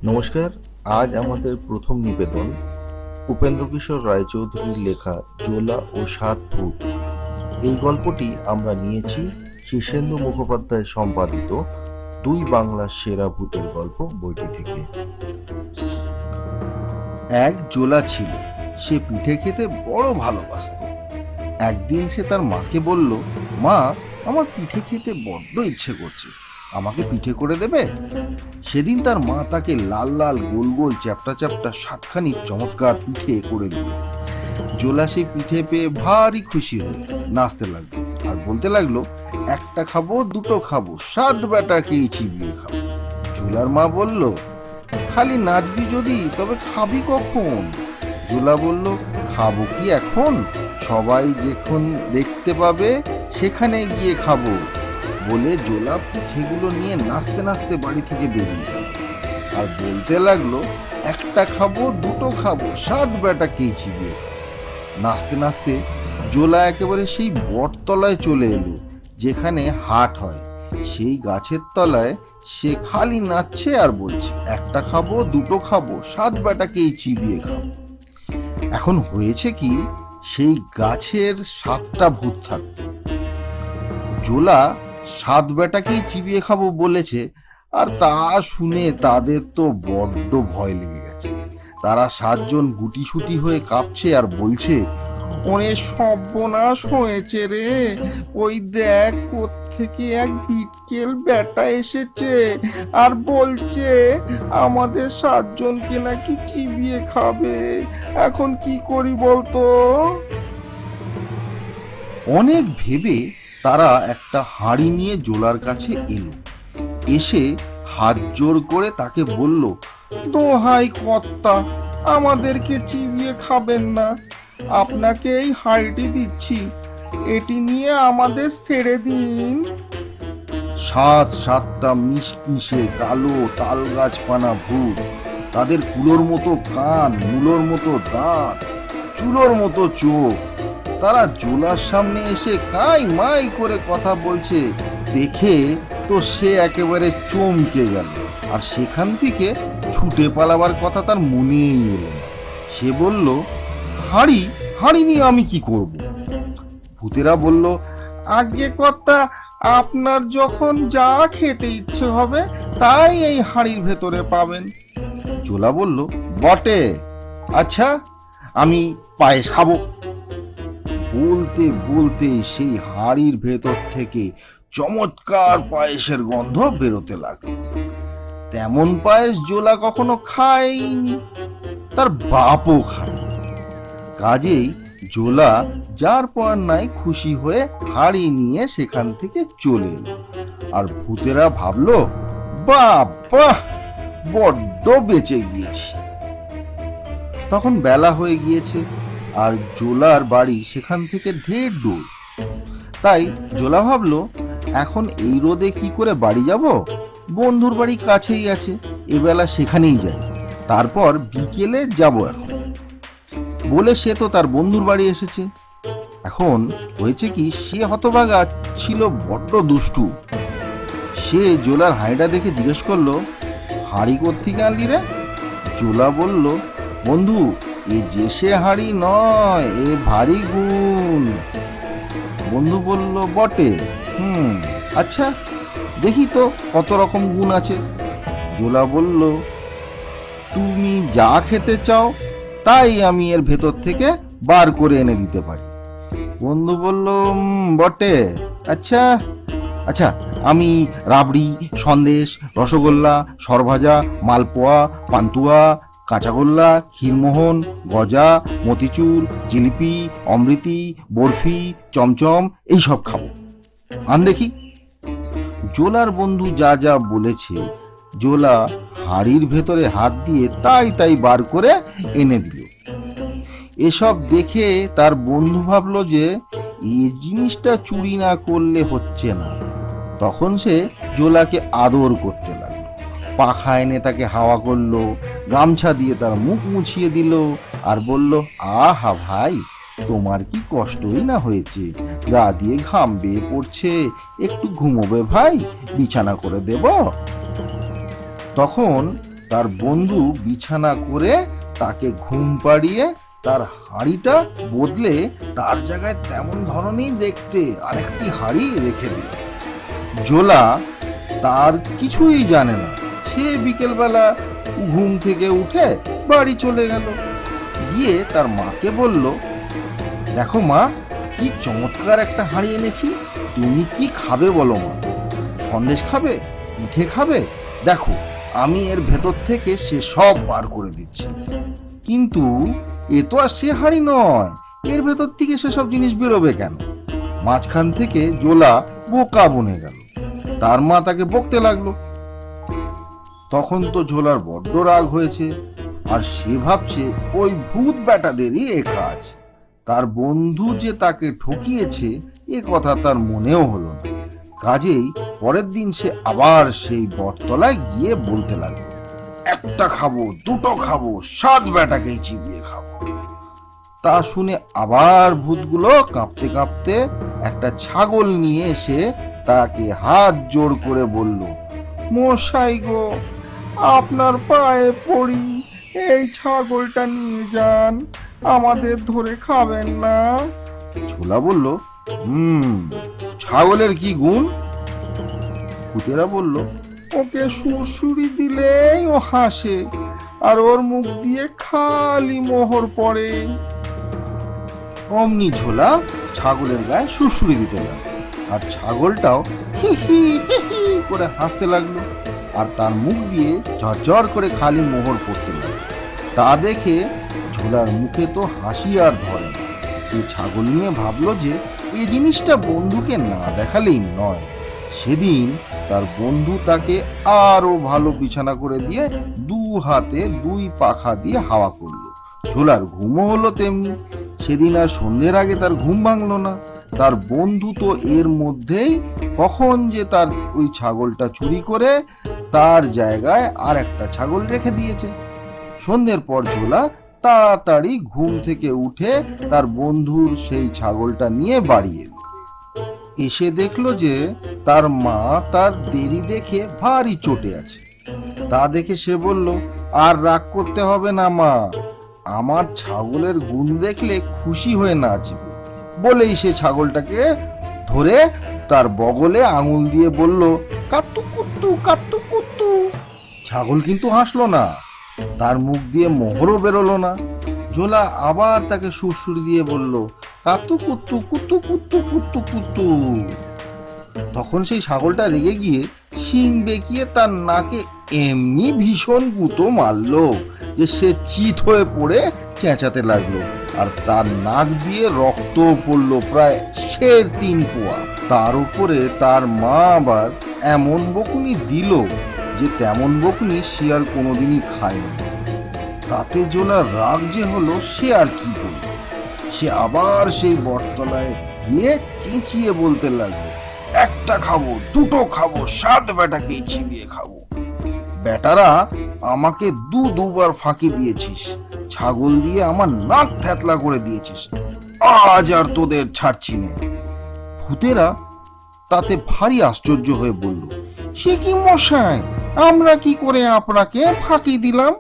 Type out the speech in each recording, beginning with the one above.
নমস্কার। আজ আমাদের প্রথম নিবেদন উপেন্দ্রকিশোর রায়চৌধুরীর লেখা জোলা ও সাত ভূত। এই গল্পটি আমরা নিয়েছি শীর্ষেন্দু মুখোপাধ্যায় সম্পাদিত দুই বাংলার সেরা ভূতের গল্প বইটি থেকে। এক জোলা ছিল, সে পিঠে খেতে বড় ভালোবাসত। একদিন সে তার মাকে বলল, মা, আমার পিঠে খেতে বড্ড ইচ্ছে করছে, আমাকে পিঠে করে দেবে? সেদিন তার মা তাকে লাল লাল গোল গোল চ্যাপটা চ্যাপটা সাতখানি চমৎকার পিঠে করে দিল। জোলা সেই পিঠে পেয়ে ভারী খুশি হয়ে নাচতে লাগলো আর বলতে লাগলো, একটা খাবো, দুটো খাবো, সাত বেটাকেই চিবিয়ে খাবো। জোলার মা বলল, খালি নাচবি যদি, তবে খাবি কখন? জোলা বলল, খাবো কি এখন? সবাই যখন দেখতে পাবে সেখানে গিয়ে খাবো। বলে জোলা পিঠেগুলো নিয়ে নাচতে নাচতে বাড়ি থেকে বেরিয়ে গেল আর বলতে লাগলো, একটা খাবো, দুটো খাবো, সাত বেটাকেই চিবিয়ে খাবো। নাচতে নাচতে জোলা একেবারে সেই বটতলায় চলে এলো যেখানে হাট হয়। সেই গাছের তলায় সে খালি নাচছে আর বলছে, একটা খাবো, দুটো খাবো, সাত বেটাকেই চিবিয়ে খাবো। এখন হয়েছে কি, সেই গাছের সাতটা ভূত থাকতো। জোলা সাত বেটাকেই চিবিয়ে খাবো বলেছে, আর তা শুনে তাদের তো বড্ড ভয় লেগে গেছে। তারা সাতজন গুটিসুটি হয়ে কাঁপছে আর বলছে, ওরে সর্বনাশ হয়েছে রে, ওই দেখ কোত্থেকে এক বিটকেল বেটা এসেছে আর বলছে আমাদের সাতজনকে নাকি চিবিয়ে খাবে। এখন কি করি বলতো? অনেক ভেবে তারা একটা হাঁড়ি নিয়ে জোলার কাছে এলো। এসে হাত জোর করে তাকে বলল, দোহাই কর্তা, আমাদেরকে চিবিয়ে খাবেন না, আপনাকে এই হাঁড়িটি দিচ্ছি, এটি নিয়ে আমাদের ছেড়ে দিন। সাতটা মিশমিশে কালো তাল গাছপানা ভূত, তাদের কুলোর মতো কান, মূলোর মতো দাঁত, চুলোর মতো চোখ। তারা জোলার সামনে এসে কাই মাই করে কথা বলছে দেখে তো সে একেবারে চমকে গেল আর সেখান থেকে ছুটে পালাবার কথা তার মনেই এলো না। সে বলল, হাঁড়ি হাঁড়ি নিয়ে আমি কি করব? ভূতেরা বলল, আগে কর্তা, আপনার যখন যা খেতে ইচ্ছে হবে তাই এই হাঁড়ির ভেতরে পাবেন। জোলা বলল, বটে, আচ্ছা আমি পায়েস খাবো। বলতে বলতে সেই হাঁড়ির ভেতর থেকে চমৎকার পায়েসের গন্ধ বেরোতে লাগলো। তেমন পায়েস জোলা কখনো খায়নি, তার বাপও খায়। কাজেই জোলা যার পর নাই খুশি হয়ে হাঁড়ি নিয়ে সেখান থেকে চলে এলো। আর ভূতেরা ভাবলো, বাবা, বড্ড বেঁচে গিয়েছি। তখন বেলা হয়ে গিয়েছে আর জোলার বাড়ি সেখান থেকে ঢের দূর। তাই জোলা ভাবলো, এখন এই রোদে কি করে বাড়ি যাব? বন্ধুর বাড়ি কাছেই আছে, এবেলা সেখানেই যাই, তারপর বিকেলে যাব। এখন বলে সে তো তার বন্ধুর বাড়ি এসেছে। এখন হয়েছে কি, সে হতভাগা ছিল বড্ড দুষ্টু। সে জোলার হাঁড়িটা দেখে জিজ্ঞেস করলো, হাঁড়ি কোত্থেকে আনলি রে? জোলা বলল, বন্ধু, এ যে সে হাঁড়ি নয়, এ ভারী গুণ। বন্ধু বলল, বটে, আচ্ছা দেখি তো কত রকম গুণ আছে। জোলা বলল, তুমি যা খেতে চাও তাই আমি এর ভেতর থেকে বার করে এনে দিতে পারি। বন্ধু বলল, বটে, আচ্ছা আচ্ছা আমি রাবড়ি, সন্দেশ, রসগোল্লা, সরভাজা, মালপোয়া, পান্তুয়া, কাঁচাগোল্লা, ক্ষীরমোহন, গজা, মতিচুর, জিলিপি, অমৃতি, বরফি, চমচম এইসব খাবো, আন দেখি। জোলার বন্ধু যা যা বলেছে জোলা হাঁড়ির ভেতরে হাত দিয়ে তাই তাই বার করে এনে দিল। এসব দেখে তার বন্ধু ভাবলো যে এই জিনিসটা চুরি না করলে হচ্ছে না। তখন সে জোলাকে আদর করতে লাগলো, পাখা এনে তাকে হাওয়া করলো, গামছা দিয়ে তার মুখ মুছিয়ে দিল আর বলল, আহা ভাই, তোমার কি কষ্টই না হয়েছে, গা দিয়ে ঘাম বেয়ে পড়ছে, একটু ঘুমোবে ভাই, বিছানা করে দেব। তখন তার বন্ধু বিছানা করে তাকে ঘুম পাড়িয়ে তার হাঁড়িটা বদলে তার জায়গায় তেমন ধরনেরই দেখতে আরেকটি হাঁড়ি রেখে দিল। জোলা তার কিছুই জানে না, সে বিকেলবেলা ঘুম থেকে উঠে বাড়ি চলে গেল। গিয়ে তার মাকে বলল, দেখো মা, কি চমৎকার একটা হাঁড়ি এনেছি, তুমি কি খাবে বলো মা? সন্দেশ খাবে, পিঠে খাবে? দেখো, আমি এর ভেতর থেকে সে সব বার করে দিচ্ছি। কিন্তু এ তো আর সে হাঁড়ি নয়, এর ভেতর থেকে সেসব জিনিস বেরোবে কেন? মাঝখান থেকে জোলা বোকা বনে গেল। তার মা তাকে বকতে লাগলো। তখন তো ঝোলার বড্ড রাগ হয়েছে, আর সে ভাবছে ওই ভূত বেটাদেরই এ কাজ। তার বন্ধু যে তাকে ঠকিয়েছে এ কথা তার মনেও হলো না। কাজেই পরের দিন সে আবার সেই বটতলায় গিয়ে বলতে লাগলো, একটা খাবো, দুটো খাবো, 7 বেটাকেই চিবিয়ে খাবো। তা শুনে আবার ভূতগুলো কাঁপতে কাঁপতে একটা ছাগল নিয়ে এসে তাকে হাত জোড় করে বলল, মশাই গো, আপনার পায়ে পড়ি, এই ছাগলটা নিয়ে যান, আমাদের ধরে খাবেন না। ছোলা বলল, ছাগলের কি গুণ? ভূতেরা বলল, ওকে সুরসুরি দিলেই ও হাসে, আর ওর মুখ দিয়ে খালি মোহর পড়ে। অমনি ঝোলা ছাগলের গায়ে সুরসুরি দিতে লাগলো, আর ছাগলটাও হি হি হি হি করে হাসতে লাগলো, আর তার মুখ দিয়ে ঝরঝর করে খালি মোহর পড়তে লাগলো। তা দেখে ঝোলার মুখে তো হাসি আর ধরে না। এই ছাগল নিয়ে ভাবলো যে এই জিনিসটা বন্ধুকে না দেখালেই নয়। সেদিন তার বন্ধু তাকে আরো ভালো বিছানা করে দিয়ে 2 হাতে 2 পাখা দিয়ে হাওয়া করলো। ঝোলার ঘুমও হলো তেমনি। সেদিন আর সন্ধ্যের আগে তার ঘুম ভাঙলো না। তার বন্ধু তো এর মধ্যেই কখন যে তার ওই ছাগলটা চুরি করে তার জায়গায় আর একটা ছাগল রেখে দিয়েছে। সন্ধ্যের পর ঝোলা তাড়াতাড়ি ঘুম থেকে উঠে তার বন্ধুর সেই ছাগলটা নিয়ে বাড়ি এলো। এসে দেখলো যে তার মা তার দেরি দেখে ভারী চটে আছে। তা দেখে সে বলল, আর রাগ করতে হবে না মা, আমার ছাগলের গুণ দেখলে খুশি হয়ে নাচবে। বলেই সে ছাগলটাকে ধরে তার বগলে আঙুল দিয়ে বলল, কাত্তু কুত্তু কাত্তু কুত্তু। ছাগল কিন্তু হাসলো না, তার মুখ দিয়ে মোহরও বেরোলো না। ঝোলা আবার তাকে সুরসুরি দিয়ে বলল, কাত্তু কুত্তু কুত্তু কুত্তু কুত্তু কুত্তু। তখন সেই ছাগলটা রেগে গিয়ে শিং বেঁকিয়ে তার নাকে এমনি ভীষণ গুঁতো মারলো যে সে চিত হয়ে পড়ে চেঁচাতে লাগলো, আর তার নাক দিয়ে রক্ত পড়লো প্রায় 3.5 পোয়া। তার উপরে তার মা আবার এমন বকুনি দিল যে তেমন বকুনি সে আর কোনোদিনই খায়নি। তাতে জোলার রাগ যে হলো সে আর কি বলল। সে আবার সেই বটতলায় গিয়ে চেঁচিয়ে বলতে লাগলো, একটা খাবো, দুটো খাবো, 7 বেটাকেই চিবিয়ে খাবো। বেটারা, আমাকে দুবার ফাঁকি দিয়েছিস, ছাগল দিয়ে আমার নাক থ্যাতলা করে দিয়েছিস, আজ আর তোদের ছাড়ছি না। ভূতেরা তাতে ভারী আশ্চর্য হয়ে বলল, সে কি মশাই, আমরা কি করে আপনাকে ফাঁকি দিলাম,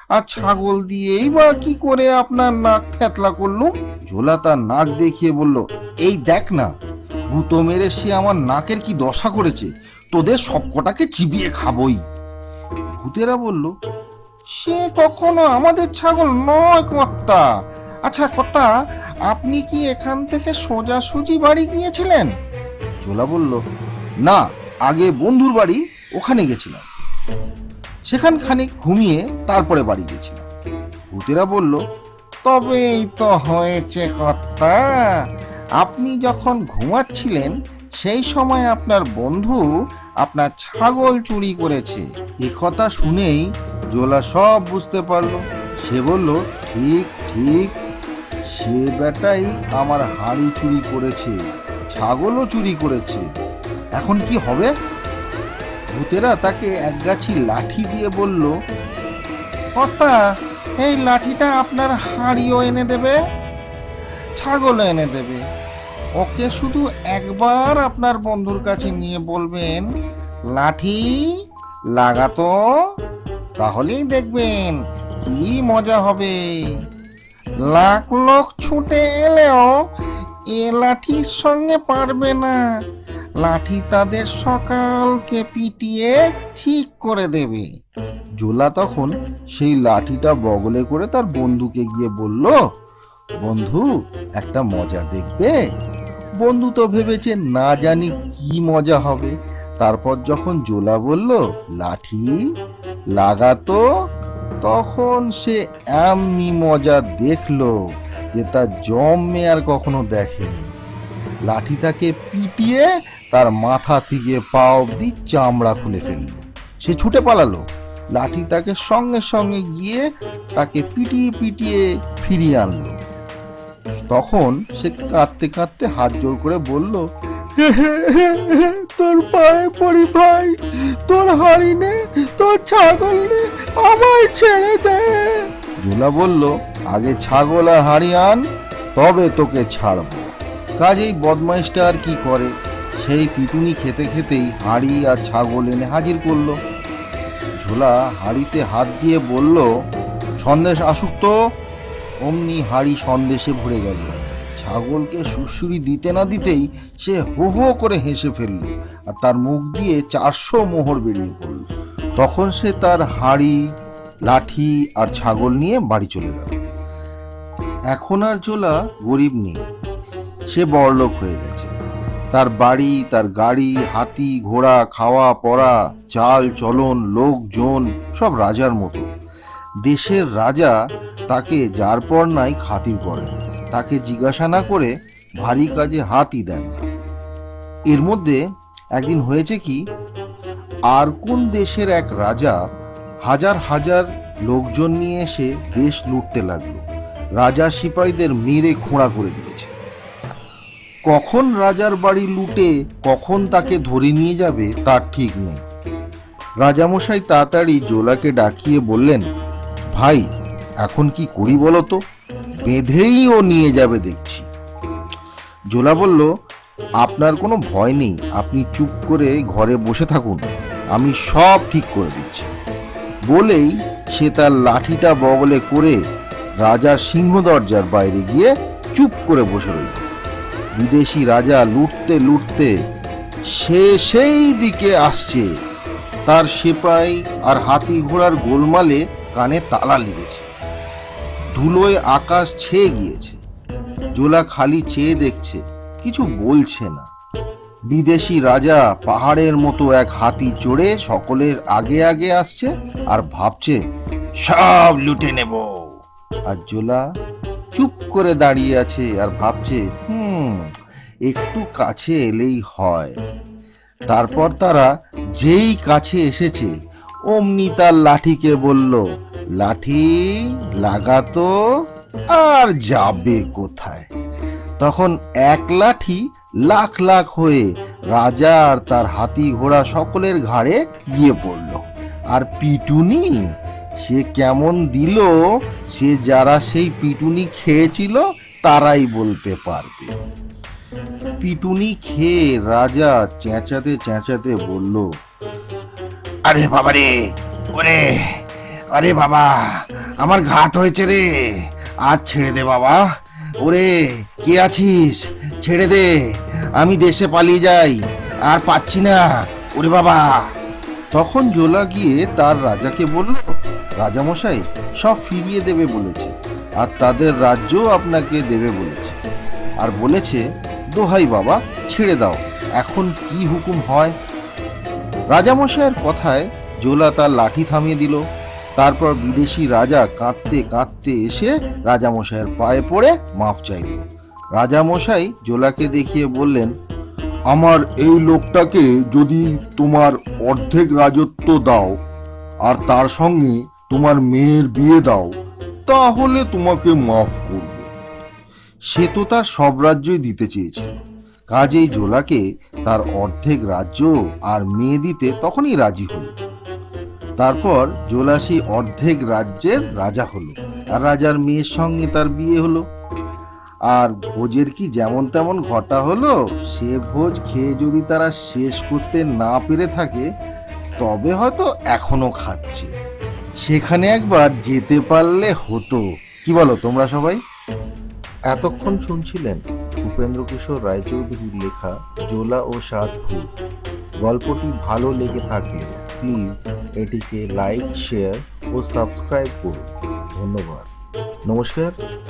আর ছাগল দিয়েই বা কি করে আপনার নাক থ্যাতলা করলো? ঝোলা তার নাক দেখিয়ে বলল, এই দেখ না, গুঁতো মেরে সে আমার নাকের কি দশা করেছে, তোদের সবকটাকে চিবিয়ে খাবই। ভূতেরা বলল, সে কখনো আমাদের ছাগল নয় কর্তা। আচ্ছা কর্তা, আপনি কি এখান থেকে সোজাসুজি বাড়ি গিয়েছিলেন? ঝোলা বলল, না, আগে বন্ধুর বাড়ি, ওখানে গেছিলাম, সেখান খানিক ঘুমিয়ে তারপরে বাড়ি গেছিলাম। ভূতেরা বলল, তবেই তো হয়েছে কর্তা, আপনি যখন ঘুমাচ্ছিলেন সেই সময় আপনার বন্ধু আপনার ছাগল চুরি করেছে। এ কথা শুনেই জোলা সব বুঝতে পারলো। সে বলল, ঠিক ঠিক, সে বেটাই আমার হাঁড়ি চুরি করেছে, ছাগলও চুরি করেছে, এখন কি হবে? ভূতেরা তাকে এক গাছি লাঠি দিয়ে বলল, কর্তা, এই লাঠিটা আপনার হাঁড়িও এনে দেবে, ছাগলও এনে দেবে। ওকে শুধু একবার আপনার বন্ধুর কাছে নিয়ে বলবেন, লাঠি লাগাতো। তাহলেই দেখবেন কি মজা হবে। লাখ লোক ছুটে এলেও এ লাঠির সঙ্গে পারবে না। লাঠি তাদের সকালকে পিটিয়ে ঠিক করে দেবে। জোলা তখন সেই লাঠিটা বগলে করে তার বন্ধুকে গিয়ে বলল, বন্ধু, একটা মজা দেখবে? বন্ধু তো ভেবেছে না জানি কি মজা হবে। তারপর যখন জোলা বলল, লাঠি লাগাতো, তখন সে এমনি মজা দেখলো যে তার জন্মে আর কখনো দেখেনি। লাঠি তাকে পিটিয়ে তার মাথা থেকে পা অব্দি চামড়া খুলে ফেলল। সে ছুটে পালালো। লাঠি তাকে সঙ্গে সঙ্গে গিয়ে তাকে পিটিয়ে পিটিয়ে ফিরিয়ে আনলো। তখন সে কাঁদতে কাঁদতে হাত জোড় করে বলল, তোর পায়ে পড়ি ভাই, তোর হাড়ি নে, তোর ছাগল নে, আমায় ছেড়ে দে। জোলা বলল, আগে ছাগল আর হাড়ি আন, তবে তোকে ছাড়বো। কাজেই বদমাইশটা আর কি করে, সেই পিটুনি খেতে খেতেই হাড়ি আর ছাগল এনে হাজির করলো। ঝোলা হাড়িতে হাত দিয়ে বলল, সন্দেশ আসুক তো। অমনি হাড়ি সন্দেশে ভরে গেল। ছাগলকে সুড়সুড়ি দিতে না দিতেই সে হো হো করে হেসে ফেলল, আর তার মুখ দিয়ে 400 মোহর বেরিয়ে পড়ল। তখন সে তার হাড়ি, লাঠি আর ছাগল নিয়ে বাড়ি চলে গেল। এখন আর জোলা গরিব নেই, সে বড়লোক হয়ে গেছে। তার বাড়ি, তার গাড়ি, হাতি ঘোড়া, খাওয়া পড়া, চাল চলন, লোকজন সব রাজার মতো। দেশের রাজা তাকে যার পর নাই খাতির করেন, তাকে জিজ্ঞাসা না করে ভারী কাজে হাতই দেন না। এর মধ্যে একদিন হয়েছে কি, আর কোন দেশের এক রাজা হাজার হাজার লোকজন নিয়ে এসে দেশ লুটতে লাগলো। রাজা সিপাহীদের মেরে খোঁড়া করে দিয়েছে। কখন রাজার বাড়ি লুটে কখন তাকে ধরে নিয়ে যাবে তার ঠিক নেই। রাজামশাই তাড়াতাড়ি জোলাকে ডাকিয়ে বললেন, ভাই, এখন কি করি বলো তো? বেঁধেই ও নিয়ে যাবে দেখছি। জোলা বলল, আপনার কোনো ভয় নেই, আপনি চুপ করে ঘরে বসে থাকুন, আমি সব ঠিক করে দিচ্ছি। বলেই সে তার লাঠিটা বগলে করে রাজার সিংহ দরজার বাইরে গিয়ে চুপ করে বসে রইল। বিদেশি রাজা লুটতে লুটতে সে সেই দিকে আসছে। তার সেপাই আর হাতি ঘোড়ার গোলমালে কানে তালা লেগেছে। ধুলোয় আকাশ ছেয়ে গিয়েছে। জোলা খালি চেয়ে দেখছে, কিছু বলছে না। বিদেশি রাজা পাহাড়ের মতো এক হাতি চড়ে সকলের আগে আগে আসছে আর ভাবছে সব লুটে নেব। আর জোলা চুপ করে দাঁড়িয়ে আছে আর ভাবছে, একটু কাছে এলেই হয়। তারপর তারা যেই কাছে এসেছে অমনি তার লাঠিকে বলল, লাঠি লাগাতো, আর যাবে কোথায়? তখন এক লাঠি লাখ লাখ হয়ে রাজা আর তার হাতি ঘোড়া সকলের ঘাড়ে গিয়ে পড়ল। আর পিটুনি সে কেমন দিল, সে যারা সেই পিটুনি খেয়েছিল তারাই বলতে পারবে। পিটুনি খেয়ে রাজা চেঁচাতে চেঁচাতে বলল, আরে বাবা রে, ওরে, আরে বাবা, আমার ঘাট হয়েছে রে, আজ ছেড়ে দে বাবা। ওরে, কে আছিস? ছেড়ে দে, আমি দেশে পালিয়ে যাই, আর পাচ্ছি না, ওরে বাবা। তখন জোলা গিয়ে তার রাজাকে বলল, রাজামশাই সব ফিরিয়ে দেবে বলেছে, আর তাদের রাজ্যও আপনাকে দেবে বলেছে, আর বলেছে দোহাই বাবা ছেড়ে দাও, এখন কি হুকুম হয়। রাজামশাইয়ের কথায় জোলা তার লাঠি থামিয়ে দিল। তারপর বিদেশি রাজা কাঁদতে কাঁদতে এসে রাজামশাইয়ের পায়ে পড়ে মাফ চাইল। রাজামশাই জোলাকে দেখিয়ে বললেন, আমার এই লোকটাকে যদি তোমার অর্ধেক রাজত্ব দাও আর তার সঙ্গে তোমার মেয়ের বিয়ে দাও, তাহলে তোমাকে মাফ করব। সে তো তার সব রাজ্যই দিতে চেয়েছিল, কাজেই জোলাকে তার অর্ধেক রাজ্য আর মেয়ে দিতে তখনই রাজি হলো। তারপর জোলা সেই অর্ধেক রাজ্যের রাজা হলো, আর রাজার মেয়ের সঙ্গে তার বিয়ে হলো। আর ভোজের কি যেমন তেমন ঘটা হলো, সে ভোজ খেয়ে যদি তারা শেষ করতে না পেরে থাকে তবে হয়তো এখনো খাচ্ছে। সেখানে একবার যেতে পারলে হতো। কি বলো তোমরা সবাই? এতক্ষণ শুনছিলেন উপেন্দ্র কিশোর রায়চৌধুরীর লেখা জোলা ও সাত ভূত। গল্পটি ভালো লেগে থাকলে প্লিজ এটিকে লাইক, শেয়ার ও সাবস্ক্রাইব করুন। ধন্যবাদ। নমস্কার।